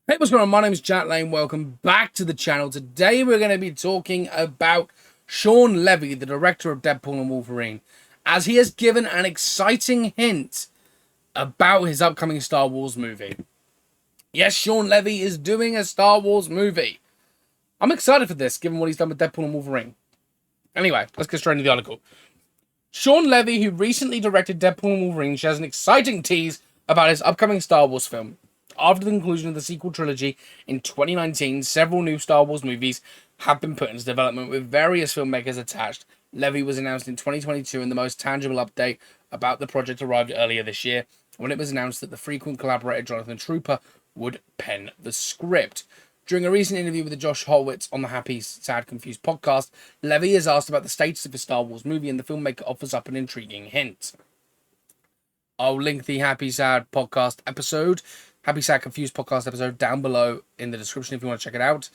Hey, what's going on? My name is Jack Lane. Welcome back to the channel. Today we're going to be talking about Shawn Levy, the director of Deadpool and Wolverine, as he has given an exciting hint about his upcoming Star Wars movie. Yes, Shawn Levy is doing a Star Wars movie. I'm excited for this, given what he's done with Deadpool and Wolverine. Anyway, let's get straight into the article. Shawn Levy, who recently directed Deadpool and Wolverine, shares an exciting tease about his upcoming Star Wars film. After the conclusion of the sequel trilogy in 2019, several new Star Wars movies have been put into development with various filmmakers attached. Levy was announced in 2022, and the most tangible update about the project arrived earlier this year when it was announced that the frequent collaborator Jonathan Trooper would pen the script. During a recent interview with Josh Horowitz on the Happy, Sad, Confused podcast, Levy is asked about the status of his Star Wars movie, and the filmmaker offers up an intriguing hint. I'll link the Happy, Sad podcast episode, Happy, Sad, Confused podcast episode down below in the description if you want to check it out.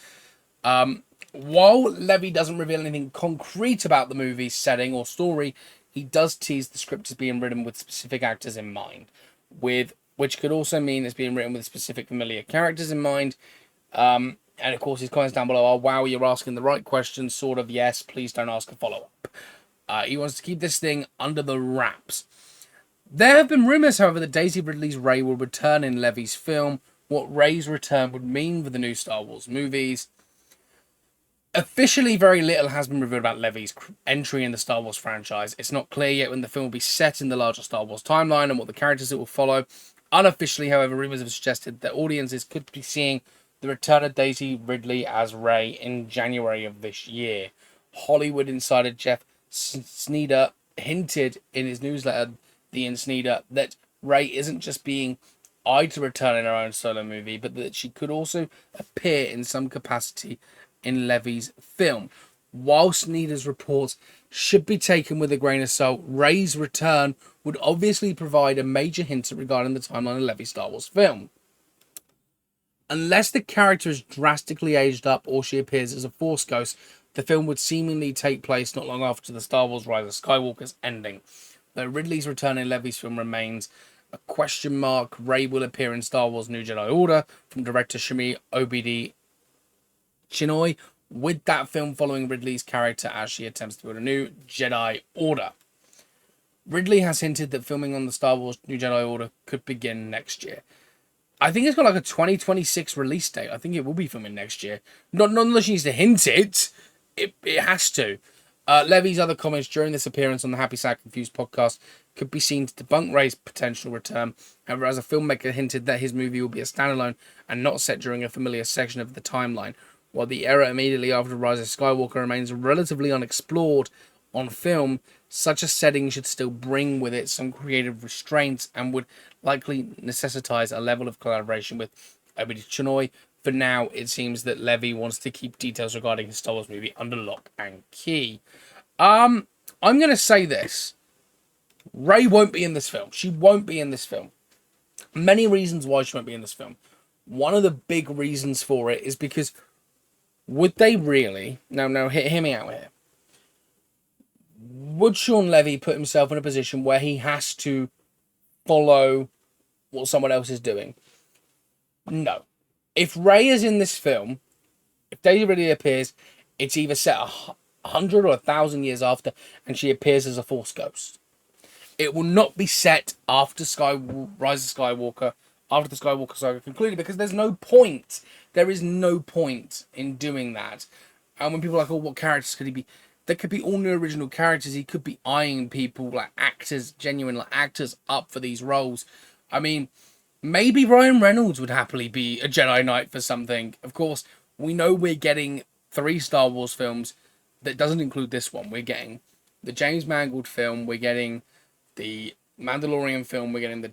While Levy doesn't reveal anything concrete about the movie's setting or story, he does tease the script as being written with specific actors in mind, which could also mean it's being written with specific familiar characters in mind. And of course, his comments down below are, wow, you're asking the right questions, sort of, yes, please don't ask a follow-up. He wants to keep this thing under the wraps. There have been rumours, however, that Daisy Ridley's Rey will return in Levy's film. What Rey's return would mean for the new Star Wars movies. Officially, very little has been revealed about Levy's entry in the Star Wars franchise. It's not clear yet when the film will be set in the larger Star Wars timeline and what the characters it will follow. Unofficially, however, rumours have suggested that audiences could be seeing the return of Daisy Ridley as Rey in January of this year. Hollywood insider Jeff Sneeder hinted in his newsletter, The Insneeder, that Rey isn't just being eyed to return in her own solo movie, but that she could also appear in some capacity in Levy's film. While Sneeder's reports should be taken with a grain of salt, Rey's return would obviously provide a major hint regarding the timeline of Levy's Star Wars film. Unless the character is drastically aged up or she appears as a Force ghost, the film would seemingly take place not long after the Star Wars Rise of Skywalker's ending. Though Ridley's return in Levy's film remains a question mark, Rey will appear in Star Wars New Jedi Order from director Shimi Obidi Chinoy, with that film following Ridley's character as she attempts to build a new Jedi Order. Ridley has hinted that filming on the Star Wars New Jedi Order could begin next year. I think it's got like a 2026 release date. I think it will be filming next year. Not unless she needs to hint it. It has to. Levy's other comments during this appearance on the Happy, Sad, Confused podcast could be seen to debunk Rey's potential return. However, as a filmmaker hinted that his movie will be a standalone and not set during a familiar section of the timeline. While the era immediately after Rise of Skywalker remains relatively unexplored on film, such a setting should still bring with it some creative restraints and would likely necessitize a level of collaboration with Obidi Chinoy. For now, it seems that Levy wants to keep details regarding his Star Wars movie under lock and key. I'm going to say this. Rey won't be in this film. She won't be in this film. Many reasons why she won't be in this film. One of the big reasons for it is because would they really... No, hear me out here. Would Shawn Levy put himself in a position where he has to follow what someone else is doing? No. If Rey is in this film, if Daisy Ridley appears, it's either set 100 or 1,000 years after, and she appears as a Force ghost. It will not be set after Rise of Skywalker, after the Skywalker saga concluded, because there's no point. There is no point in doing that. And when people are like, oh, what characters could he be? There could be all new original characters. He could be eyeing people, like actors, genuine like actors, up for these roles. I mean, maybe Ryan Reynolds would happily be a Jedi Knight for something. Of course, we know we're getting 3 Star Wars films. That doesn't include this one. We're getting the James Mangold film. We're getting the Mandalorian film. We're getting the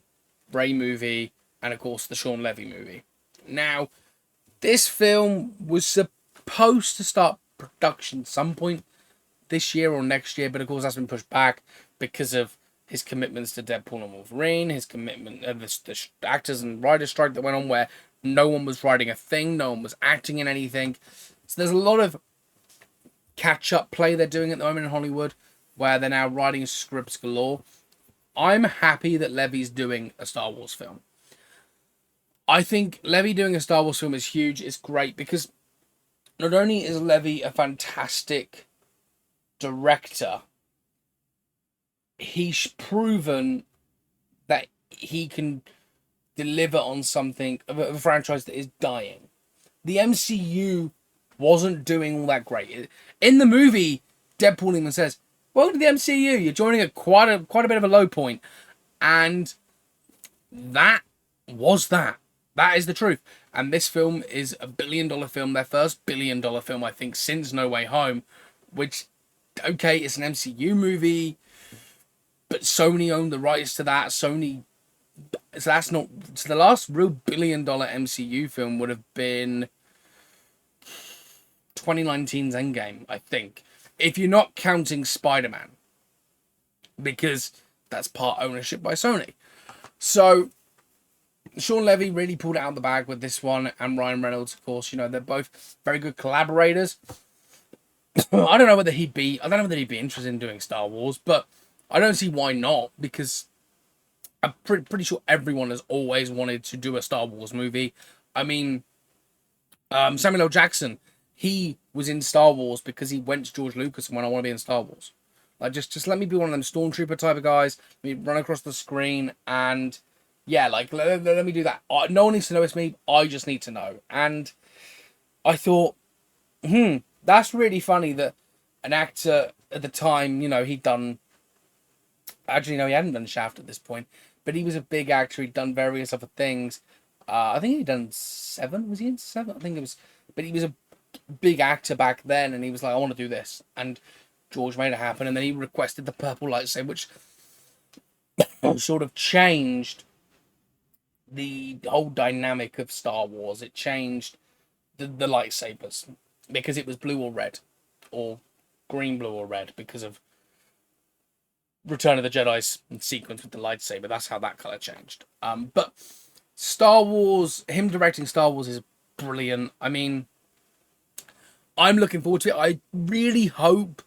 Rey movie. And, of course, the Shawn Levy movie. Now, this film was supposed to start production at some point this year or next year. But, of course, that's been pushed back because of his commitments to Deadpool and Wolverine. His commitment to the actors and writers strike that went on where no one was writing a thing. No one was acting in anything. So there's a lot of catch-up play they're doing at the moment in Hollywood where they're now writing scripts galore. I'm happy that Levy's doing a Star Wars film. I think Levy doing a Star Wars film is huge. It's great because not only is Levy a fantastic director, he's proven that he can deliver on something of a franchise that is dying. The MCU wasn't doing all that great. In the movie, Deadpool even says, "Welcome to the MCU. You're joining at quite a bit of a low point," and that was that. That is the truth. And this film is a $1 billion film, their first $1 billion film, I think, since No Way Home, which, okay, it's an MCU movie, but Sony owned the rights to that. Sony, so that's not, so the last real $1 billion MCU film would have been 2019's Endgame, I think. If you're not counting Spider-Man, because that's part ownership by Sony. So, Shawn Levy really pulled it out of the bag with this one, and Ryan Reynolds, of course. You know, they're both very good collaborators. I don't know whether he'd be interested in doing Star Wars, but I don't see why not, because I'm pretty sure everyone has always wanted to do a Star Wars movie. I mean, Samuel L. Jackson, he was in Star Wars because he went to George Lucas and went, "I want to be in Star Wars. Like, just let me be one of them stormtrooper type of guys. Let me run across the screen and, yeah, like, let me do that. No one needs to know it's me. I just need to know." And I thought, that's really funny that an actor at the time, you know, he'd done... Actually, no, he hadn't done Shaft at this point. But he was a big actor. He'd done various other things. I think he'd done Seven. Was he in Seven? I think it was... But he was a big actor back then, and he was like, "I want to do this." And George made it happen, and then he requested the purple lightsaber, which sort of changed the whole dynamic of Star Wars. It changed the lightsabers, because it was blue or red, or green, blue, or red, because of Return of the Jedi's sequence with the lightsaber. That's how that color changed. But Star Wars, him directing Star Wars is brilliant. I mean, I'm looking forward to it. I really hope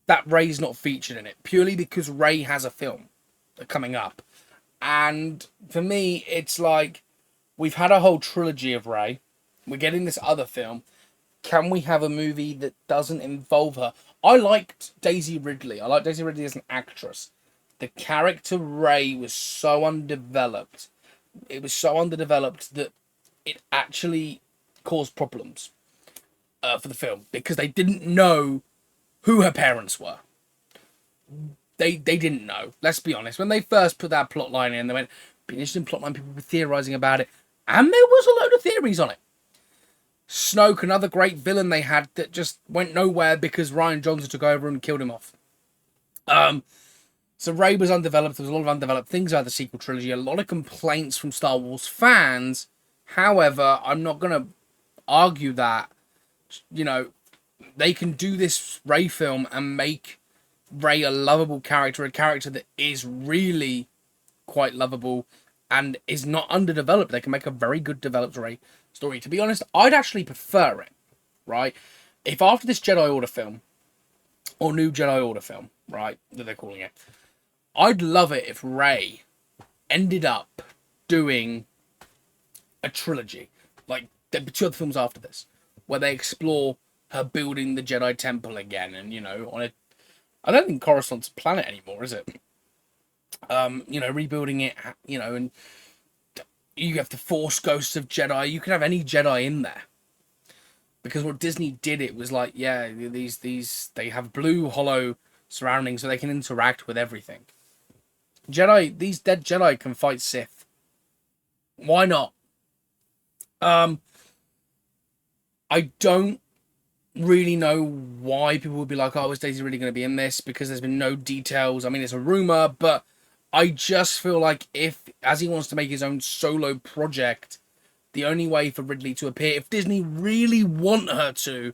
that Rey's not featured in it, purely because Rey has a film coming up. And for me, it's like, we've had a whole trilogy of Rey. We're getting this other film. Can we have a movie that doesn't involve her? I liked Daisy Ridley. I like Daisy Ridley as an actress. The character Rey was so undeveloped. It was so underdeveloped that it actually caused problems for the film, because they didn't know who her parents were. They didn't know. Let's be honest. When they first put that plot line in, they went, "Be an interesting plot line." People were theorizing about it, and there was a load of theories on it. Snoke, another great villain they had that just went nowhere because Rian Johnson took over and killed him off. So Rey was undeveloped. There was a lot of undeveloped things about the sequel trilogy. A lot of complaints from Star Wars fans. However, I'm not going to argue that, you know, they can do this Rey film and make Rey a lovable character, a character that is really quite lovable and is not underdeveloped. They can make a very good developed Rey story. To be honest, I'd actually prefer it, right? If after this Jedi Order film, or New Jedi Order film, right, that they're calling it, I'd love it if Rey ended up doing a trilogy, like there'd be 2 other films after this, where they explore her building the Jedi Temple again, and, you know, on a, I don't think Coruscant's a planet anymore, is it? You know, rebuilding it, you know, and you have the Force ghosts of Jedi. You could have any Jedi in there, because what Disney did, it was like, yeah, these they have blue hollow surroundings, so they can interact with everything. Jedi, these dead Jedi can fight Sith. Why not? I don't really know why people would be like, "Oh, is Daisy really going to be in this?" Because there's been no details. I mean, it's a rumor, but I just feel like if, as he wants to make his own solo project, the only way for Ridley to appear, if Disney really want her to,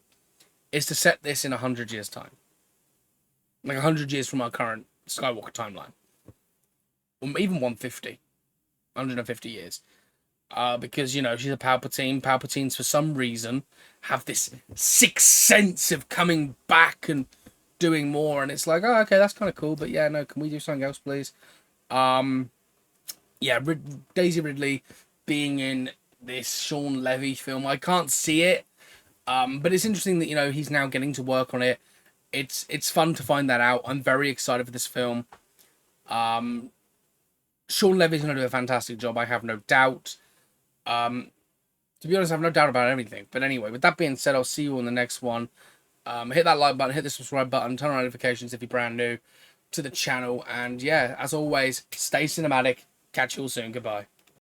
is to set this in 100 years' time. Like 100 years from our current Skywalker timeline. Or even 150 years. Because, you know, she's a Palpatine. Palpatines, for some reason, have this sixth sense of coming back and doing more. And it's like, oh, okay, that's kind of cool. But yeah, no, can we do something else, please? Yeah, Daisy Ridley being in this Shawn Levy film. I can't see it, but it's interesting that, you know, he's now getting to work on it. It's fun to find that out. I'm very excited for this film. Shawn Levy's going to do a fantastic job, I have no doubt. To be honest, I have no doubt about everything. But anyway, with that being said, I'll see you on the next one. Hit that like button, hit the subscribe button, turn on notifications if you're brand new to the channel. And yeah, as always, stay cinematic. Catch you all soon. Goodbye.